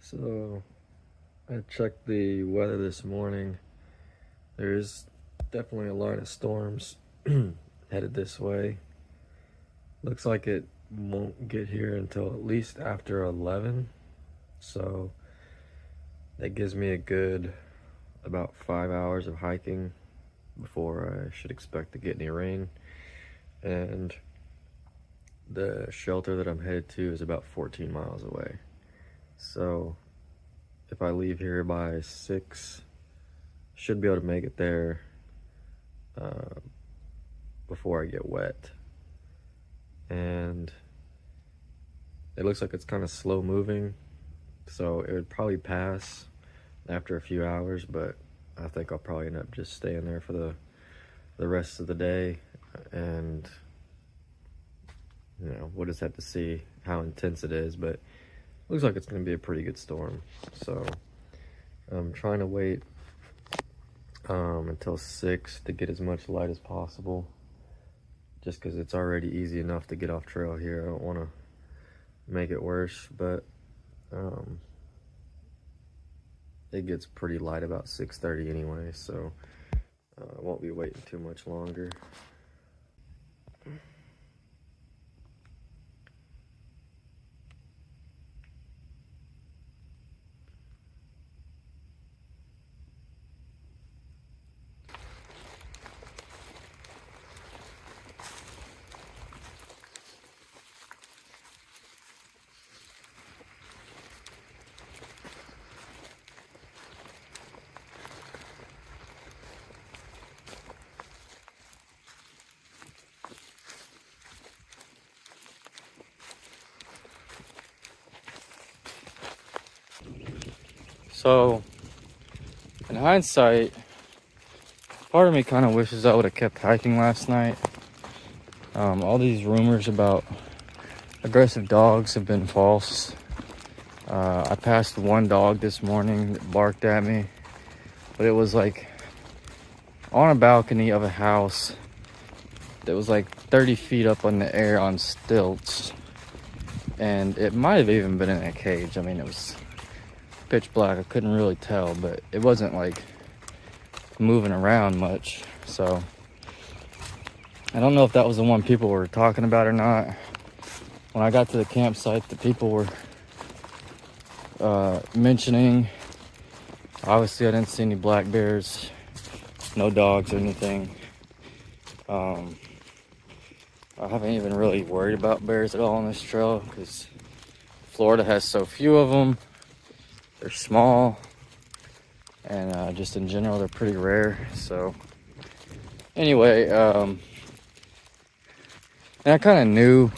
So I checked the weather this morning. There's definitely a line of storms headed this way. Looks like it won't get here until at least after 11. So that gives me a good about 5 hours of hiking before I should expect to get any rain. And the shelter that I'm headed to is about 14 miles away. So if I leave here by 6, should be able to make it there before I get wet. And it looks like it's kind of slow moving, so it would probably pass after a few hours, but I think I'll probably end up just staying there for the rest of the day. And we'll just have to see how intense it is, but looks like it's going to be a pretty good storm. So I'm trying to wait until 6 to get as much light as possible, just because it's already easy enough to get off trail here. I don't want to make it worse, but it gets pretty light about 6:30 anyway, so I won't be waiting too much longer. So, in hindsight, part of me kind of wishes I would have kept hiking last night. All these rumors about aggressive dogs have been false. I passed one dog this morning that barked at me, but it was like on a balcony of a house that was like 30 feet up in the air on stilts. And it might have even been in a cage. I mean, it was pitch black. I couldn't really tell, but it wasn't like moving around much. So I don't know if that was the one people were talking about or not. When I got to the campsite, the people were mentioning, obviously I didn't see any black bears, no dogs or anything. I haven't even really worried about bears at all on this trail because Florida has so few of them. They're small, and just in general, they're pretty rare. So anyway, and I kind of knew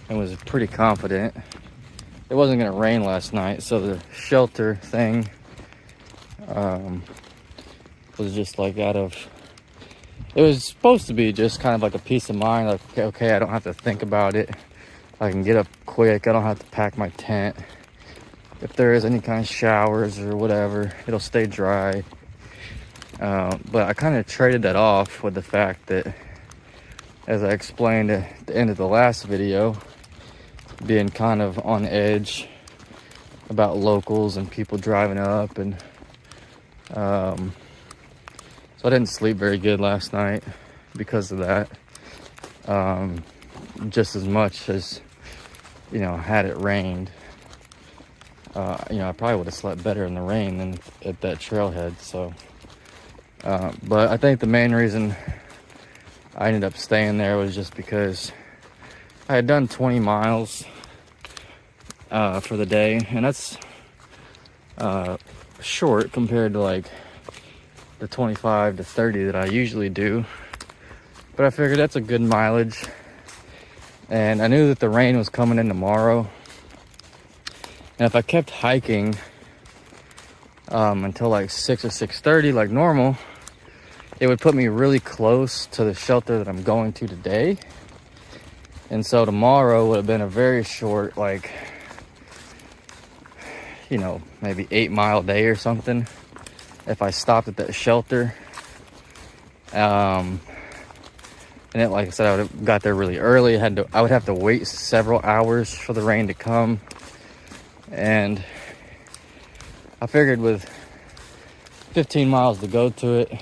and was pretty confident it wasn't going to rain last night. So the shelter thing was just like it was supposed to be just kind of like a peace of mind. Like, okay, I don't have to think about it. I can get up quick. I don't have to pack my tent. If there is any kind of showers or whatever, it'll stay dry. But I kind of traded that off with the fact that, as I explained at the end of the last video, being kind of on edge about locals and people driving up. And so I didn't sleep very good last night because of that. Just as much as, had it rained. I probably would have slept better in the rain than at that trailhead. So, but I think the main reason I ended up staying there was just because I had done 20 miles for the day, and that's short compared to like the 25 to 30 that I usually do. But I figured that's a good mileage, and I knew that the rain was coming in tomorrow. And if I kept hiking until like 6 or 6:30 like normal, it would put me really close to the shelter that I'm going to today. And so tomorrow would have been a very short, like, maybe 8-mile day or something if I stopped at that shelter. And it, like I said, I would have got there really early. I would have to wait several hours for the rain to come. And I figured with 15 miles to go to it,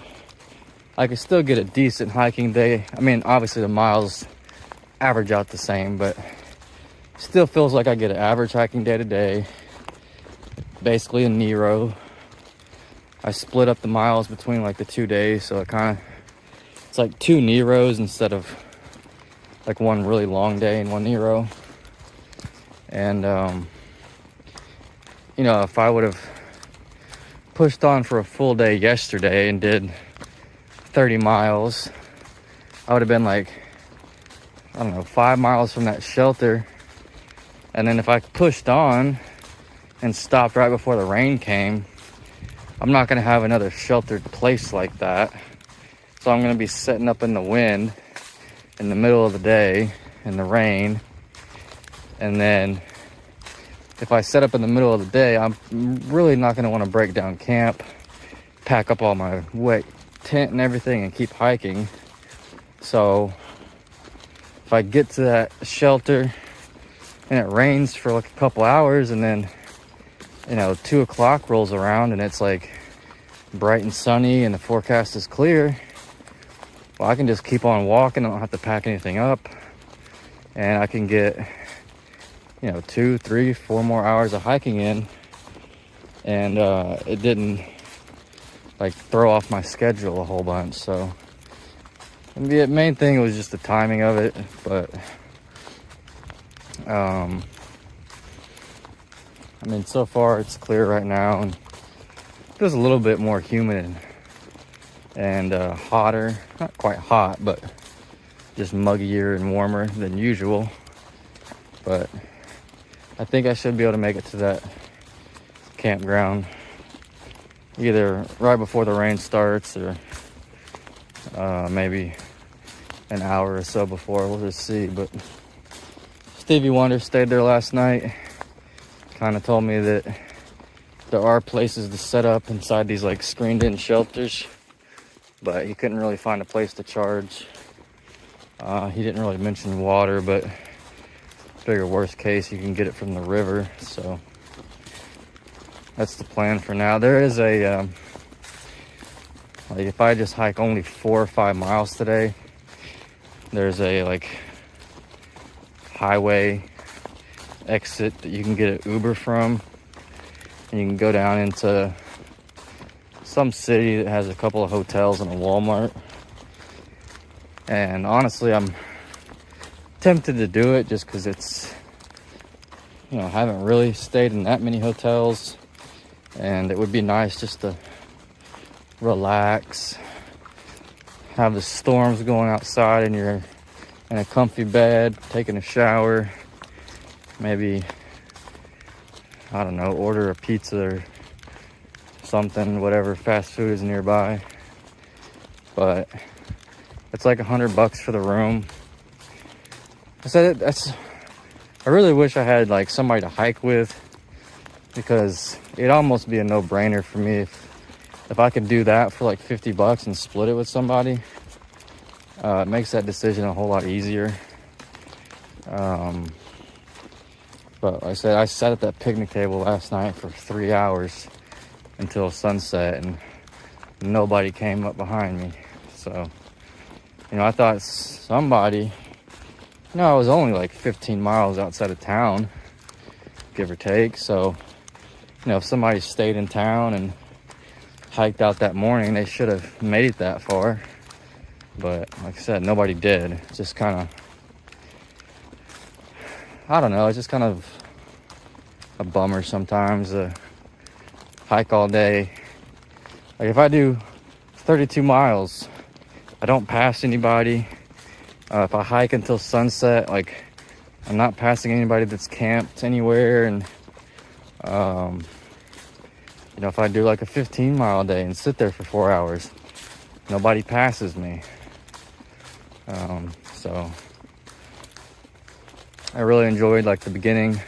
I could still get a decent hiking day. I mean, obviously the miles average out the same, but still feels like I get an average hiking day today. Basically a Nero. I split up the miles between like the 2 days, so it's like 2 Neros instead of like one really long day and one Nero. And you know, if I would have pushed on for a full day yesterday and did 30 miles, I would have been like, I don't know, 5 miles from that shelter. And then if I pushed on and stopped right before the rain came, I'm not gonna have another sheltered place like that. So I'm gonna be setting up in the wind in the middle of the day in the rain. And then if I set up in the middle of the day, I'm really not gonna wanna break down camp, pack up all my wet tent and everything and keep hiking. So if I get to that shelter and it rains for like a couple hours, and then, you know, 2 o'clock rolls around and it's like bright and sunny and the forecast is clear, well, I can just keep on walking. I don't have to pack anything up, and I can get, you know, 2, 3, 4 more hours of hiking in, and it didn't like throw off my schedule a whole bunch. So and the main thing was just the timing of it, but I mean, so far it's clear right now, and it feels a little bit more humid and hotter. Not quite hot, but just muggier and warmer than usual. But I think I should be able to make it to that campground either right before the rain starts or maybe an hour or so before. We'll just see. But Stevie Wonder stayed there last night. Kind of told me that there are places to set up inside these like screened in shelters, but he couldn't really find a place to charge. He didn't really mention water, but figure worst case you can get it from the river. So that's the plan for now. There is a like if I just hike only 4 or 5 miles today, there's a like highway exit that you can get an Uber from, and you can go down into some city that has a couple of hotels and a Walmart. And honestly, I'm tempted to do it just because it's, you know, I haven't really stayed in that many hotels, and it would be nice just to relax, have the storms going outside, and you're in a comfy bed, taking a shower, maybe, I don't know, order a pizza or something, whatever fast food is nearby. But it's like $100 for the room. I really wish I had like somebody to hike with, because it'd almost be a no-brainer for me if I could do that for like $50 and split it with somebody. It makes that decision a whole lot easier. But like I said, I sat at that picnic table last night for 3 hours until sunset, and nobody came up behind me. So, you know, I thought somebody, you know, I was only like 15 miles outside of town, give or take. So, you know, if somebody stayed in town and hiked out that morning, they should have made it that far. But like I said, nobody did. It's just kind of, I don't know, it's just kind of a bummer sometimes to hike all day. Like if I do 32 miles, I don't pass anybody. If I hike until sunset, like I'm not passing anybody that's camped anywhere. And you know, if I do like a 15-mile day and sit there for 4 hours, nobody passes me. So I really enjoyed like the beginning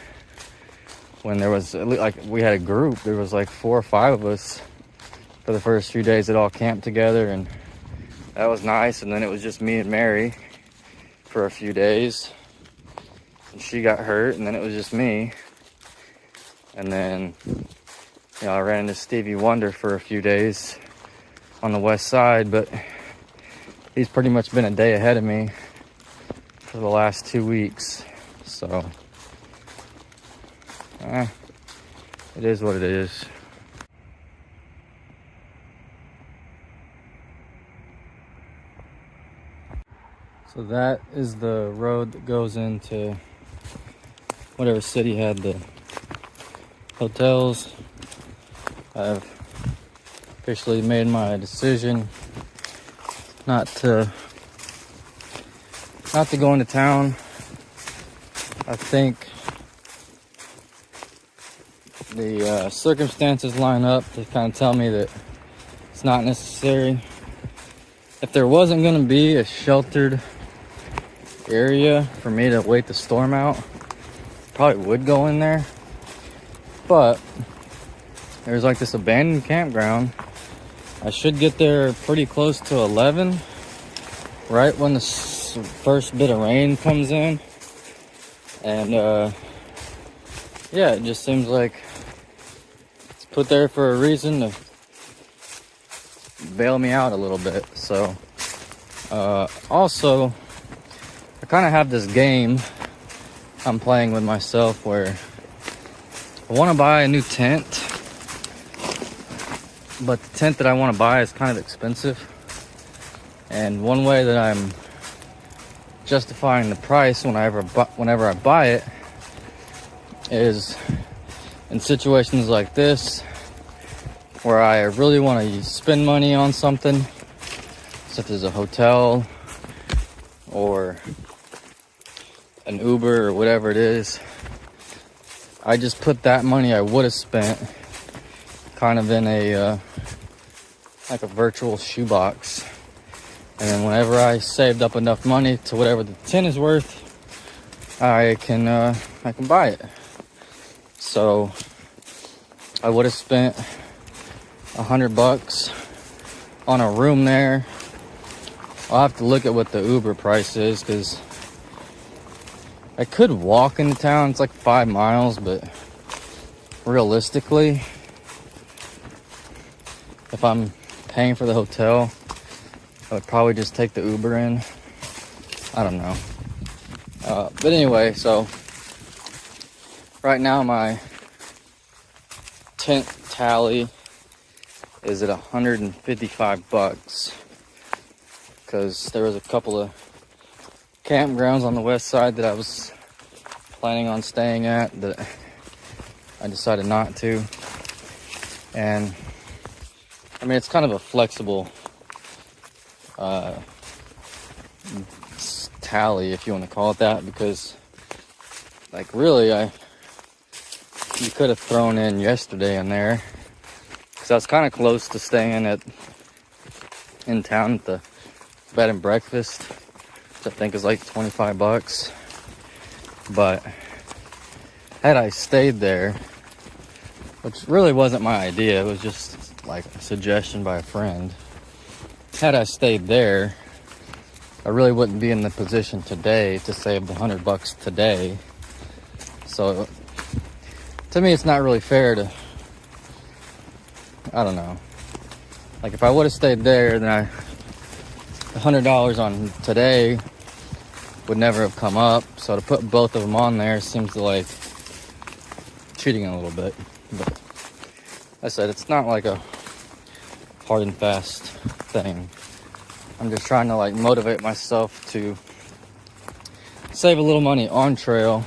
when there was like, we had a group. There was like 4 or 5 of us for the first few days that all camped together, and that was nice. And then it was just me and Mary for a few days, and she got hurt, and then it was just me. And then I ran into Stevie Wonder for a few days on the west side, but he's pretty much been a day ahead of me for the last 2 weeks. So, it is what it is. So that is the road that goes into whatever city had the hotels. I've officially made my decision not to go into town. I think the circumstances line up to kind of tell me that it's not necessary. If there wasn't going to be a sheltered area for me to wait the storm out, probably would go in there. But there's like this abandoned campground. I should get there pretty close to 11, right when the first bit of rain comes in. And yeah, it just seems like it's put there for a reason to bail me out a little bit. So also, I kind of have this game I'm playing with myself where I want to buy a new tent, but the tent that I want to buy is kind of expensive. And one way that I'm justifying the price whenever I buy it is in situations like this where I really want to spend money on something, such as a hotel or an Uber or whatever it is. I just put that money I would have spent kind of in a like a virtual shoebox, and then whenever I saved up enough money to whatever the tent is worth, I can buy it. So I would have spent $100 on a room there. I'll have to look at what the Uber price is, because I could walk into town. It's like 5 miles, but realistically, if I'm paying for the hotel, I would probably just take the Uber in. I don't know. But anyway, so right now my tent tally is at $155, because there was a couple of campgrounds on the west side that I was planning on staying at that I decided not to. And I mean, it's kind of a flexible tally, if you want to call it that, because like really you could have thrown in yesterday in there, because I was kind of close to staying in town at the bed and breakfast, which I think is like $25. But had I stayed there, which really wasn't my idea, it was just like a suggestion by a friend. Had I stayed there, I really wouldn't be in the position today to save the $100 today. So to me, it's not really fair to, I don't know. Like if I would have stayed there, then the $100 on today would never have come up. So to put both of them on there seems to like cheating a little bit. But like I said, it's not like a hard and fast thing. I'm just trying to like motivate myself to save a little money on trail,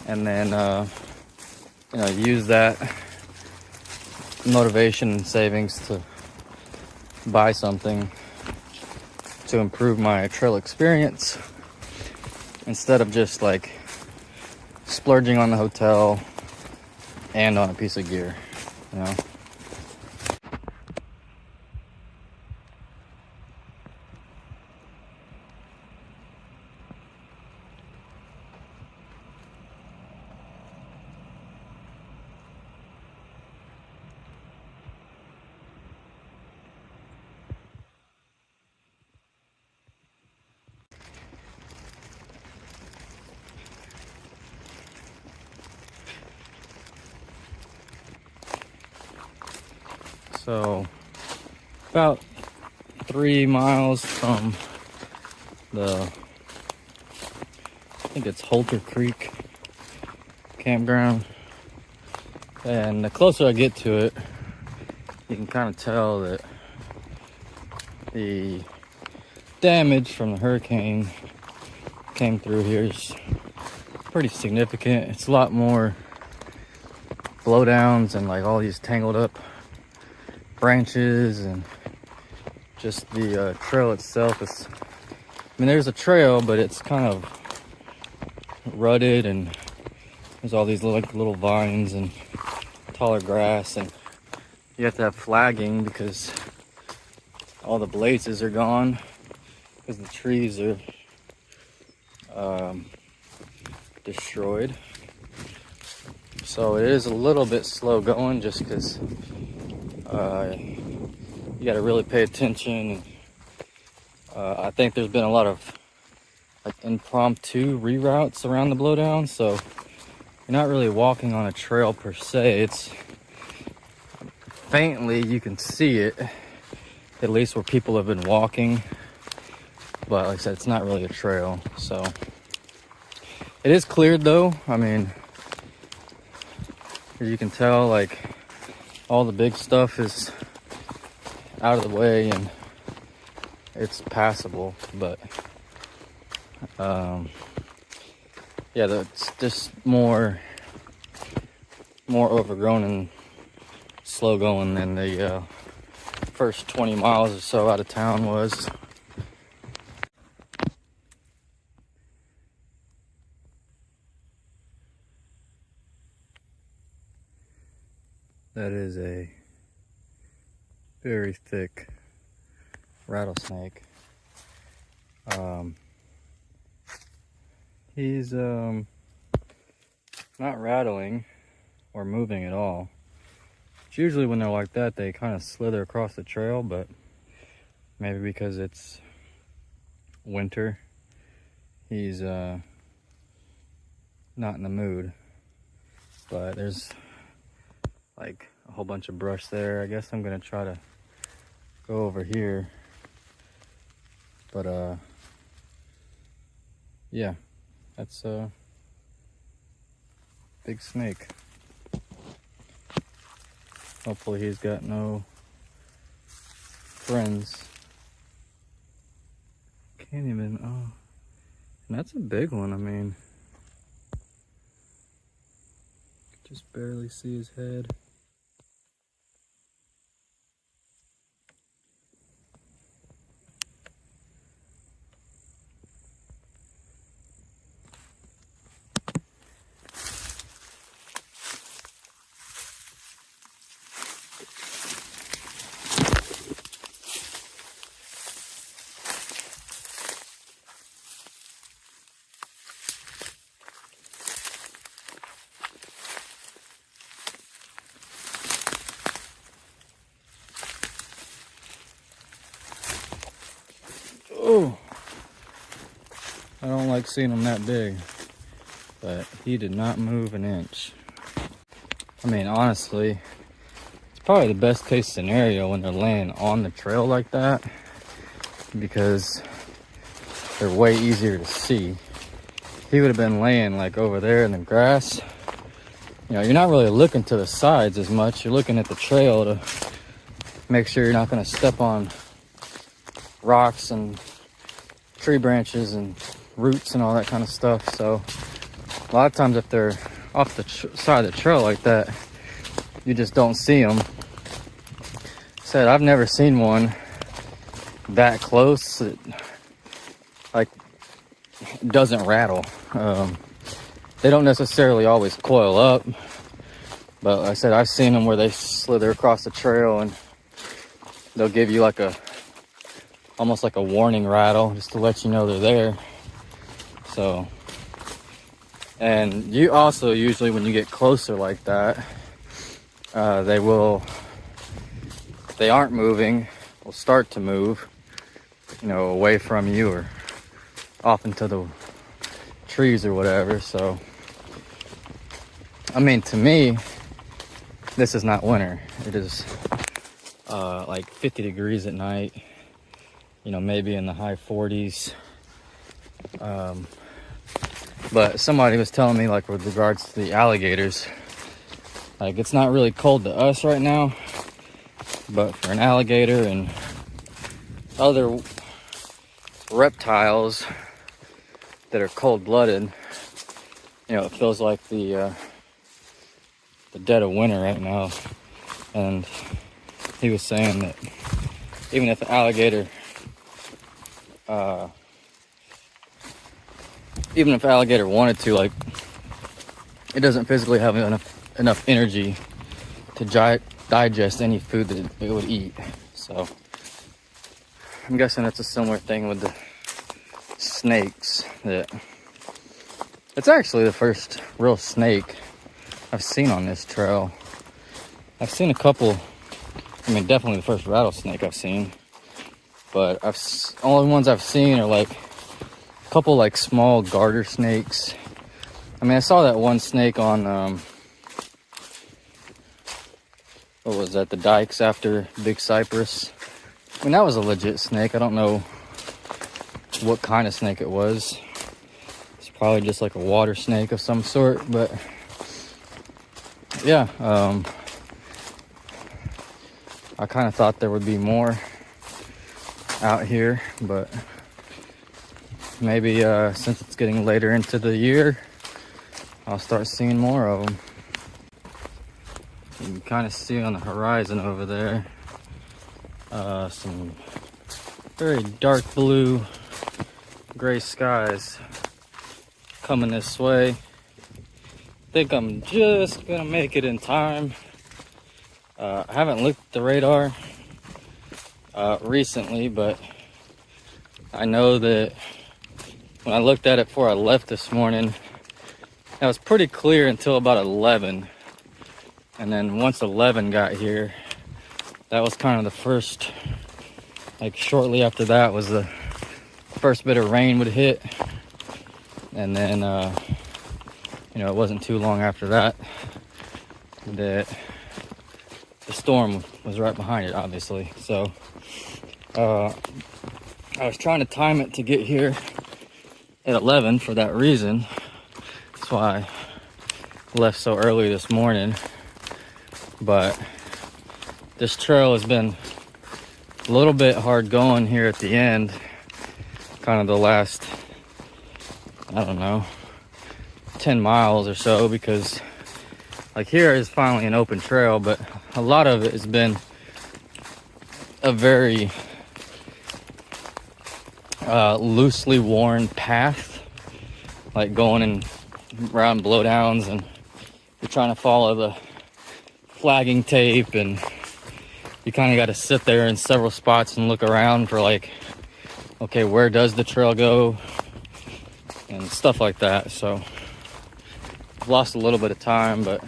and then use that motivation and savings to buy something to improve my trail experience, instead of just like splurging on the hotel and on a piece of gear, you know. So about 3 miles from the, I think it's Holter Creek campground. And the closer I get to it, you can kind of tell that the damage from the hurricane came through here is pretty significant. It's a lot more blowdowns and like all these tangled up branches, and just the trail itself is, I mean, there's a trail, but it's kind of rutted, and there's all these little vines and taller grass, and you have to have flagging because all the blazes are gone because the trees are destroyed. So it is a little bit slow going just because you got to really pay attention. And I think there's been a lot of like impromptu reroutes around the blowdown, so you're not really walking on a trail per se. It's faintly, you can see it, at least where people have been walking, but like I said, it's not really a trail. So it is cleared though. I mean, as you can tell, like all the big stuff is out of the way and it's passable, but yeah, it's just more overgrown and slow going than the first 20 miles or so out of town was. That is a very thick rattlesnake. He's not rattling or moving at all. It's usually when they're like that, they kind of slither across the trail, but maybe because it's winter, he's not in the mood. But there's like a whole bunch of brush there. I guess I'm gonna try to go over here, but yeah, that's a big snake. Hopefully he's got no friends. Can't even, oh, and that's a big one. I mean, just barely see his head. Oh, I don't like seeing them that big, but he did not move an inch. I mean, honestly, it's probably the best case scenario when they're laying on the trail like that, because they're way easier to see. He would have been laying like over there in the grass. You know, you're not really looking to the sides as much. You're looking at the trail to make sure you're not going to step on rocks and tree branches and roots and all that kind of stuff. So a lot of times if they're off the side of the trail like that, you just don't see them. Said I've never seen one that close that like doesn't rattle. They don't necessarily always coil up, but like I said, I've seen them where they slither across the trail and they'll give you like almost like a warning rattle just to let you know they're there. So, and you also usually when you get closer like that, they aren't moving, will start to move, you know, away from you or off into the trees or whatever. So, I mean, to me, this is not winter. It is like 50 degrees at night, you know, maybe in the high 40s. But somebody was telling me, like, with regards to the alligators, like, it's not really cold to us right now, but for an alligator and other reptiles that are cold-blooded, you know, it feels like the dead of winter right now. And he was saying that even if an alligator wanted to, like, it doesn't physically have enough energy to digest any food that it would eat. So I'm guessing it's a similar thing with the snakes. That it's actually the first real snake I've seen on this trail. I've seen a couple. I mean, definitely the first rattlesnake I've seen. But only ones I've seen are like a couple like small garter snakes. I mean, I saw that one snake on what was that? The dikes after Big Cypress. I mean, that was a legit snake. I don't know what kind of snake it was. It's probably just like a water snake of some sort, but yeah, I kind of thought there would be more out here, but maybe since it's getting later into the year, I'll start seeing more of them. You can kind of see on the horizon over there some very dark blue, gray skies coming this way. Think I'm just gonna make it in time. I haven't looked at the radar recently, but I know that when I looked at it before I left this morning, it was pretty clear until about 11. And then once 11 got here, that was kind of the first, like shortly after that was the first bit of rain would hit. And then, you know, it wasn't too long after that that the storm was right behind it, obviously. So I was trying to time it to get here at 11 for that reason. That's why I left so early this morning. But this trail has been a little bit hard going here at the end. Kind of the last, I don't know, 10 miles or so, because like here is finally an open trail, but a lot of it has been a very loosely worn path, like going in around blowdowns, and you're trying to follow the flagging tape, and you kind of got to sit there in several spots and look around for like, okay, where does the trail go and stuff like that. So I've lost a little bit of time, but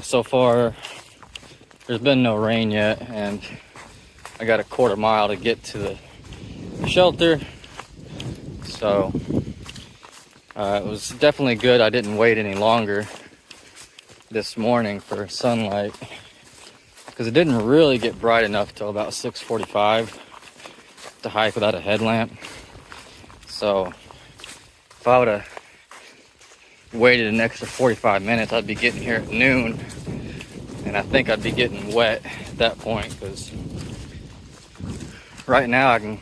so far there's been no rain yet, and I got a quarter mile to get to the shelter. So it was definitely good I didn't wait any longer this morning for sunlight, because it didn't really get bright enough till about 6:45 to hike without a headlamp. So if I would have waited an extra 45 minutes, I'd be getting here at noon, and I think I'd be getting wet at that point, because right now I can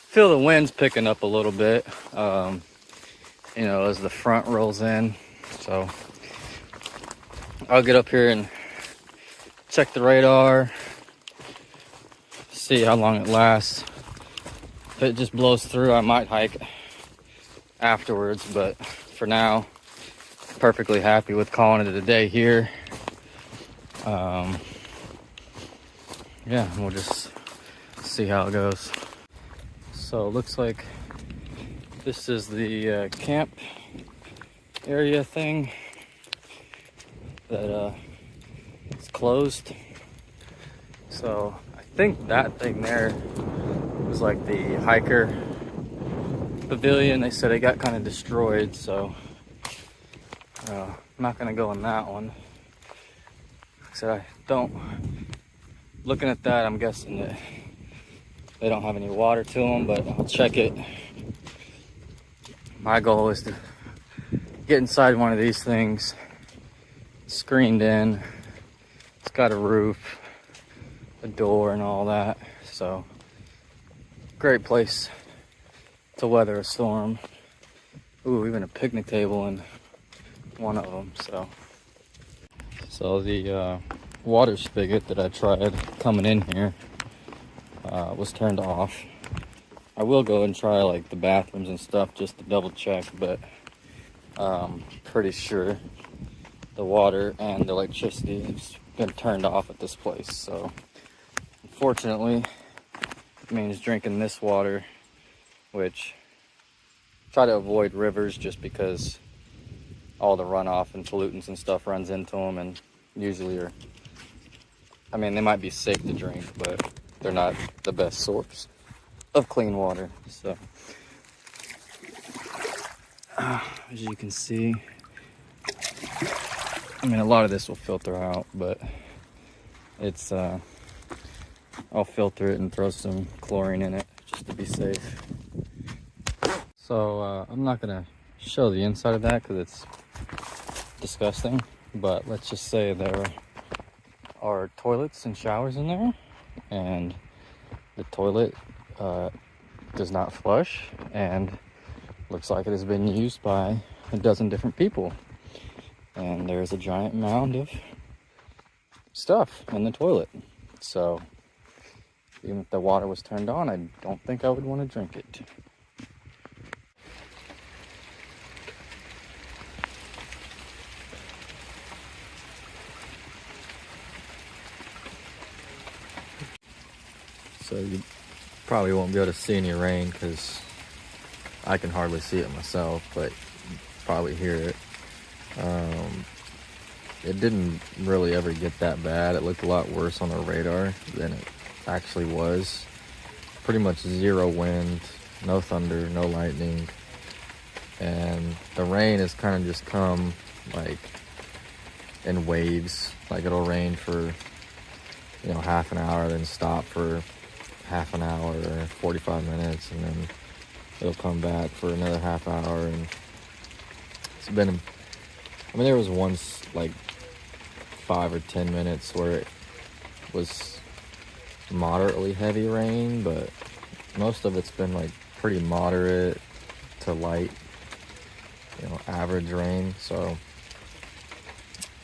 feel the wind's picking up a little bit, you know, as the front rolls in. So I'll get up here and check the radar, see how long it lasts. If it just blows through, I might hike afterwards, but for now, perfectly happy with calling it a day here. Yeah, we'll just see how it goes. So it looks like this is the camp area thing that it's closed. So I think that thing there was like the hiker pavilion. They said it got kind of destroyed, so I'm not gonna go in that one. said, I don't, looking at that, I'm guessing that they don't have any water to them, but I'll check it. My goal is to get inside one of these things, screened in. It's got a roof, a door, and all that. So, great place to weather a storm. Ooh, even a picnic table in one of them. So the water spigot that I tried coming in here was turned off. I will go and try like the bathrooms and stuff just to double check, but pretty sure the water and the electricity has been turned off at this place. So unfortunately, it means drinking this water, which try to avoid rivers just because all the runoff and pollutants and stuff runs into them, and usually are, I mean, they might be safe to drink, but they're not the best source of clean water. So as you can see, I mean, a lot of this will filter out, but it's I'll filter it and throw some chlorine in it just to be safe. So I'm not gonna show the inside of that because it's disgusting, but let's just say there are toilets and showers in there, and the toilet does not flush and looks like it has been used by a dozen different people, and there's a giant mound of stuff in the toilet. So even if the water was turned on, I don't think I would want to drink it. So you probably won't be able to see any rain because I can hardly see it myself, but you probably hear it. It didn't really ever get that bad. It looked a lot worse on the radar than it actually was. Pretty much zero wind, no thunder, no lightning, and the rain has kind of just come like in waves. Like it'll rain for, you know, half an hour, then stop for half an hour or 45 minutes, and then it'll come back for another half hour. And it's been, I mean, there was once like 5 or 10 minutes where it was moderately heavy rain, but most of it's been like pretty moderate to light, you know, average rain. So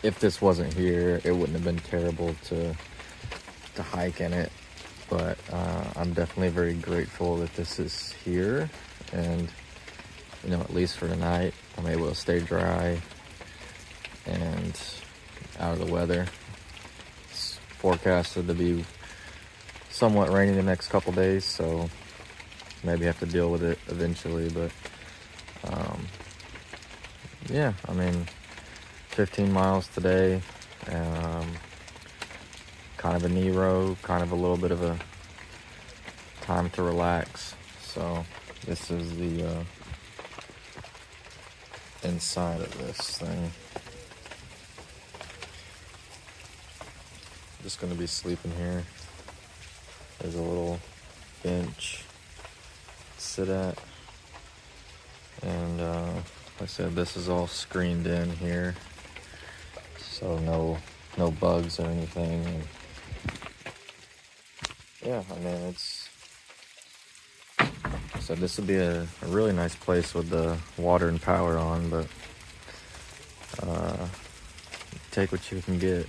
if this wasn't here, it wouldn't have been terrible to hike in it. But I'm definitely very grateful that this is here, and you know, at least for tonight, I'm able to stay dry and out of the weather. It's forecasted to be somewhat rainy the next couple days, so maybe have to deal with it eventually. But yeah, I mean, 15 miles today. Kind of a knee row, kind of a little bit of a time to relax. So this is the inside of this thing. I'm just gonna be sleeping here. There's a little bench to sit at, and like I said, this is all screened in here, so no bugs or anything. And yeah, I mean, it's, so this would be a really nice place with the water and power on, but take what you can get.